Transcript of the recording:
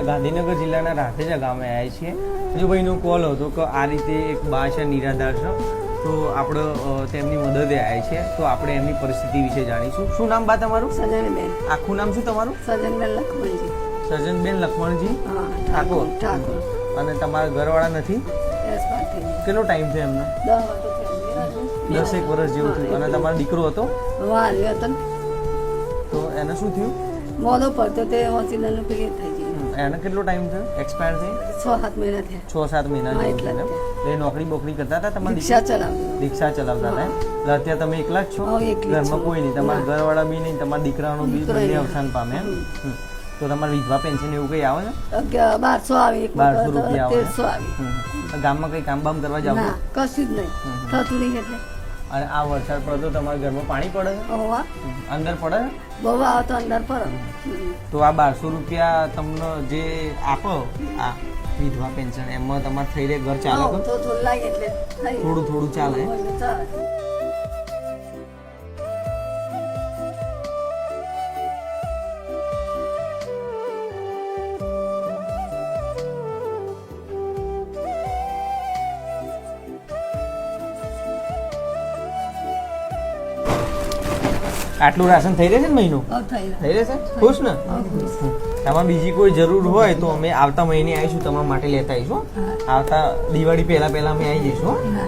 ગાંધીનગર જિલ્લાના રાધેજા ગામે આવ્યા છીએ. રાજુભાઈનો કોલ હતો કે આ રીતે એક બા છે નિરાધાર છે, તો આપણે તેમની મદદે આવ્યા છે. તો આપણે એમની પરિસ્થિતિ વિશે જાણીશું. શું નામ બા તમારું? સજનબેન. આખું નામ શું તમારું? સજનબેન લખમણજી. સજનબેન લખમણજી હા, ઠાકોર. ઠાકોર. અને તમારા ઘરવાળા નથી? એક્સપાયર થઈ ગયા. કેટલો ટાઈમ થયો એમને? 10 વર્ષ 10 વર્ષ જેવું થયું. અને તમારો દીકરો હતો? વાલ્યો હતો ને. તો એને શું થયું? મોડો પડતો તે હોસ્પિટલનું પેકેજ થઈ ગયું. એને કેટલો ટાઈમ થયો એક્સપાયર થઈ? 6-7 મહિના થયા. 6-7 મહિના હા, જેવું એટલા થયું એમ? એ નોકરી બોકરી કરતા હતા તમારા રિક્ષા ચલાવતી. રિક્ષા ચલાવતા હતા એમ? એટલે અત્યારે તમે એકલા જ છો? હા, એકલી જ ઘરમાં છું. કોઈ નહીં? તમારા ઘરવાળા બી નહીં, તમારા દીકરાનું બી દીકરો બંને નહીં. અવસાન પામે એમ? તો તમારે વિધવા પેન્શન એવું કંઈ આવે છે? 1200 આવી, એક 1200 રૂપિયા આવે. 1300 આવી. ગામમાં કંઈ કામ બામ કરવા જાવ છો? ના, કશું જ નહીં. થતું નહીં એટલે. અને આ વરસાદ પડે તો તમારા ઘરમાં પાણી પડે છે? હોવા અંદર પડે છે? બહુ આવે તો અંદર પર. તો આ 1200 રૂપિયા તમને જે આપો આ વિધવા પેન્શન, એમાં તમારે થઈ રહે ઘર ચાલે કે? તો થોડું લાગે એટલે થઈ. થોડું થોડું ચાલે? ચાલે. આટલું રાશન થઈ રહેશે ને મહિનો? થઈ થઈ રહેશે? ખુશ ને? તમારે બીજી કોઈ જરૂર હોય તો અમે આવતા મહિને આવીશું, તમારા માટે લેતા આવીશું. આવતા દિવાળી પહેલા અમે આવી જઈશું. જાય.